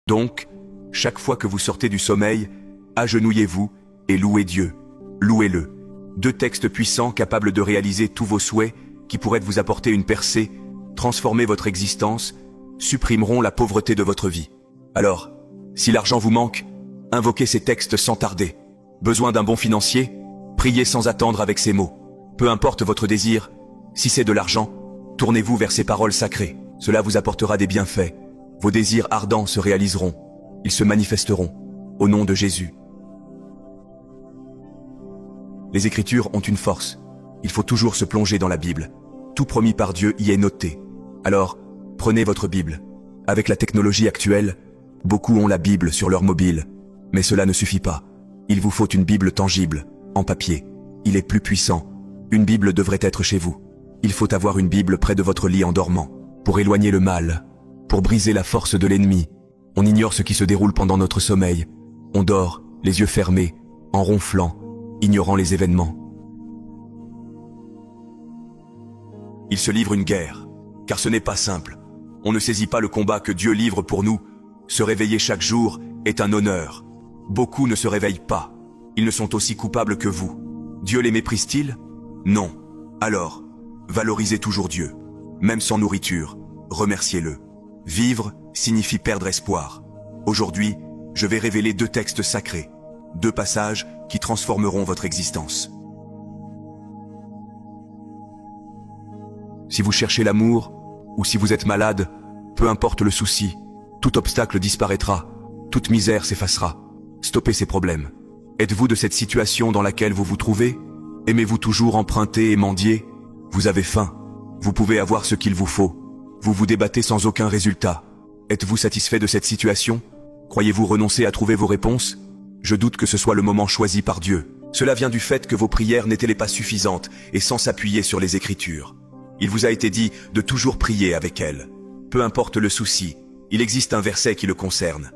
Donc, chaque fois que vous sortez du sommeil, agenouillez-vous et louez Dieu. Louez-le. 2 textes puissants capables de réaliser tous vos souhaits, qui pourraient vous apporter une percée, transformer votre existence, supprimeront la pauvreté de votre vie. Alors, si l'argent vous manque, invoquez ces textes sans tarder. Besoin d'un bon financier? Priez sans attendre avec ces mots. Peu importe votre désir, si c'est de l'argent, tournez-vous vers ces paroles sacrées. Cela vous apportera des bienfaits. Vos désirs ardents se réaliseront. Ils se manifesteront. Au nom de Jésus. Les Écritures ont une force. Il faut toujours se plonger dans la Bible. Tout promis par Dieu y est noté. Alors, prenez votre Bible. Avec la technologie actuelle, beaucoup ont la Bible sur leur mobile. Mais cela ne suffit pas. Il vous faut une Bible tangible, en papier. Il est plus puissant. Une Bible devrait être chez vous. Il faut avoir une Bible près de votre lit en dormant, pour éloigner le mal, pour briser la force de l'ennemi. On ignore ce qui se déroule pendant notre sommeil. On dort, les yeux fermés, en ronflant, ignorant les événements. Il se livre une guerre, car ce n'est pas simple. On ne saisit pas le combat que Dieu livre pour nous. Se réveiller chaque jour est un honneur. Beaucoup ne se réveillent pas. Ils ne sont aussi coupables que vous. Dieu les méprise-t-il? Non. Alors, valorisez toujours Dieu. Même sans nourriture, remerciez-le. Vivre signifie perdre espoir. Aujourd'hui, je vais révéler 2 textes sacrés. 2 passages qui transformeront votre existence. Si vous cherchez l'amour, ou si vous êtes malade, peu importe le souci, tout obstacle disparaîtra, toute misère s'effacera. Stoppez ces problèmes. Êtes-vous de cette situation dans laquelle vous vous trouvez? Aimez-vous toujours emprunter et mendier? Vous avez faim. Vous pouvez avoir ce qu'il vous faut. Vous vous débattez sans aucun résultat. Êtes-vous satisfait de cette situation? Croyez-vous renoncer à trouver vos réponses? Je doute que ce soit le moment choisi par Dieu. Cela vient du fait que vos prières n'étaient pas suffisantes et sans s'appuyer sur les Écritures. Il vous a été dit de toujours prier avec elles. Peu importe le souci, il existe un verset qui le concerne.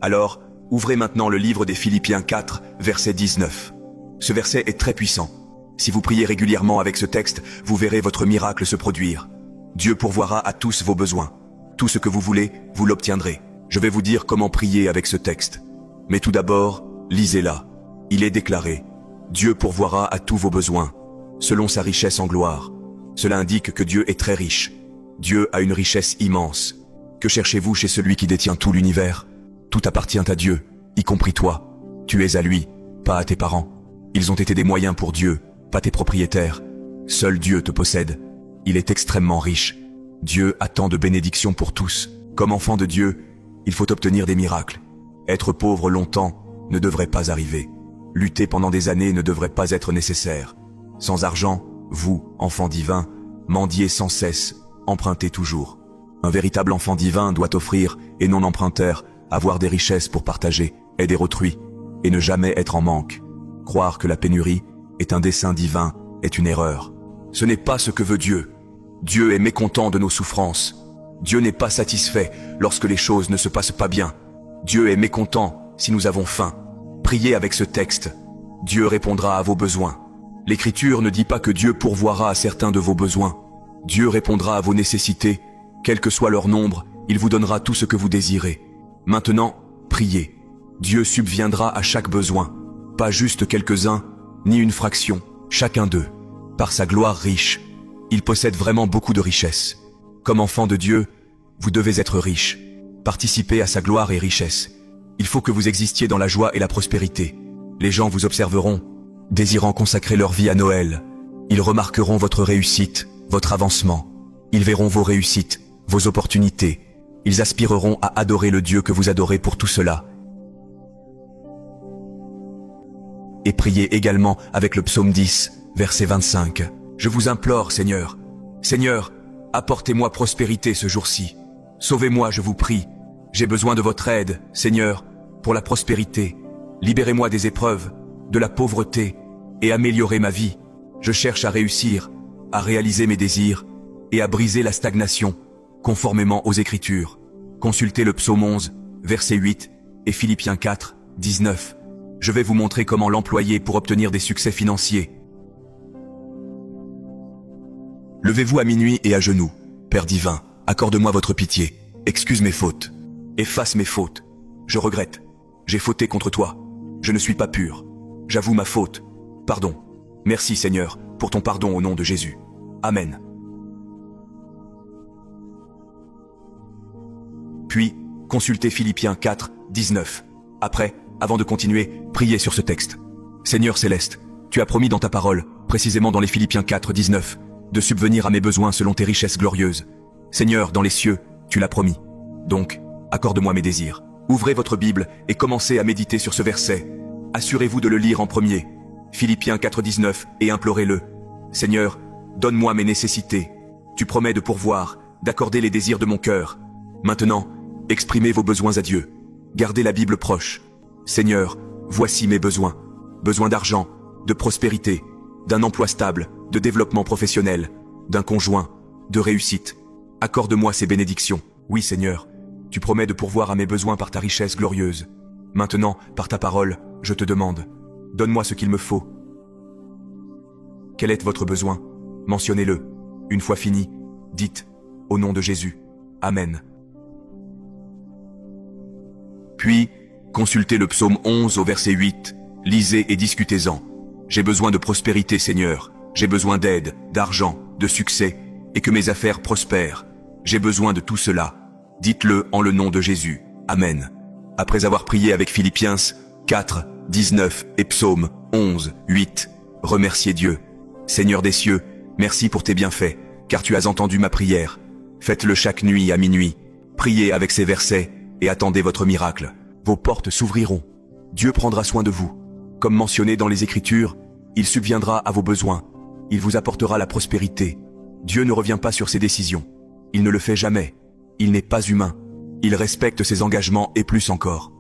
Alors, ouvrez maintenant le livre des Philippiens 4, verset 19. Ce verset est très puissant. Si vous priez régulièrement avec ce texte, vous verrez votre miracle se produire. Dieu pourvoira à tous vos besoins. Tout ce que vous voulez, vous l'obtiendrez. Je vais vous dire comment prier avec ce texte. Mais tout d'abord, lisez-la. Il est déclaré: Dieu pourvoira à tous vos besoins, selon sa richesse en gloire. Cela indique que Dieu est très riche. Dieu a une richesse immense. Que cherchez-vous chez celui qui détient tout l'univers? Tout appartient à Dieu, y compris toi. Tu es à lui, pas à tes parents. Ils ont été des moyens pour Dieu, pas tes propriétaires. Seul Dieu te possède. Il est extrêmement riche. Dieu a tant de bénédictions pour tous. Comme enfant de Dieu, il faut obtenir des miracles. Être pauvre longtemps ne devrait pas arriver. Lutter pendant des années ne devrait pas être nécessaire. Sans argent, vous, enfant divin, mendiez sans cesse, empruntez toujours. Un véritable enfant divin doit offrir, et non emprunteur, avoir des richesses pour partager, aider autrui, et ne jamais être en manque. Croire que la pénurie est un dessein divin est une erreur. Ce n'est pas ce que veut Dieu. Dieu est mécontent de nos souffrances. Dieu n'est pas satisfait lorsque les choses ne se passent pas bien. Dieu est mécontent si nous avons faim. Priez avec ce texte. Dieu répondra à vos besoins. L'Écriture ne dit pas que Dieu pourvoira à certains de vos besoins. Dieu répondra à vos nécessités. Quel que soit leur nombre, il vous donnera tout ce que vous désirez. Maintenant, priez. Dieu subviendra à chaque besoin. Pas juste quelques-uns, ni une fraction, chacun d'eux. Par sa gloire riche, il possède vraiment beaucoup de richesses. Comme enfant de Dieu, vous devez être riche. Participez à sa gloire et richesse. Il faut que vous existiez dans la joie et la prospérité. Les gens vous observeront, désirant consacrer leur vie à Noël. Ils remarqueront votre réussite, votre avancement. Ils verront vos réussites, vos opportunités. Ils aspireront à adorer le Dieu que vous adorez pour tout cela. Et priez également avec le psaume 10, verset 25. Je vous implore, Seigneur. Seigneur, apportez-moi prospérité ce jour-ci. Sauvez-moi, je vous prie. J'ai besoin de votre aide, Seigneur, pour la prospérité. Libérez-moi des épreuves, de la pauvreté, et améliorez ma vie. Je cherche à réussir, à réaliser mes désirs, et à briser la stagnation, conformément aux Écritures. Consultez le psaume 11, verset 8, et Philippiens 4, 19. Je vais vous montrer comment l'employer pour obtenir des succès financiers. Levez-vous à minuit et à genoux, Père divin, accorde-moi votre pitié. Excuse mes fautes. Efface mes fautes. Je regrette. J'ai fauté contre toi. Je ne suis pas pur. J'avoue ma faute. Pardon. Merci Seigneur, pour ton pardon au nom de Jésus. Amen. Puis, consultez Philippiens 4, 19. Après, avant de continuer, priez sur ce texte. Seigneur céleste, tu as promis dans ta parole, précisément dans les Philippiens 4, 19, de subvenir à mes besoins selon tes richesses glorieuses. Seigneur, dans les cieux, tu l'as promis. Donc, accorde-moi mes désirs. Ouvrez votre Bible et commencez à méditer sur ce verset. Assurez-vous de le lire en premier. Philippiens 4, 19, et implorez-le. Seigneur, donne-moi mes nécessités. Tu promets de pourvoir, d'accorder les désirs de mon cœur. Maintenant, exprimez vos besoins à Dieu. Gardez la Bible proche. Seigneur, voici mes besoins. Besoin d'argent, de prospérité, d'un emploi stable, de développement professionnel, d'un conjoint, de réussite. Accorde-moi ces bénédictions. Oui, Seigneur, tu promets de pourvoir à mes besoins par ta richesse glorieuse. Maintenant, par ta parole, je te demande, donne-moi ce qu'il me faut. Quel est votre besoin? Mentionnez-le. Une fois fini, dites, au nom de Jésus. Amen. Puis, consultez le psaume 11 au verset 8. Lisez et discutez-en. J'ai besoin de prospérité, Seigneur. J'ai besoin d'aide, d'argent, de succès, et que mes affaires prospèrent. J'ai besoin de tout cela. Dites-le en le nom de Jésus. Amen. Après avoir prié avec Philippiens 4, 19 et psaume 11, 8, remerciez Dieu. Seigneur des cieux, merci pour tes bienfaits, car tu as entendu ma prière. Faites-le chaque nuit à minuit. Priez avec ces versets et attendez votre miracle. Vos portes s'ouvriront. Dieu prendra soin de vous. Comme mentionné dans les Écritures, il subviendra à vos besoins. Il vous apportera la prospérité. Dieu ne revient pas sur ses décisions. Il ne le fait jamais. Il n'est pas humain. Il respecte ses engagements et plus encore.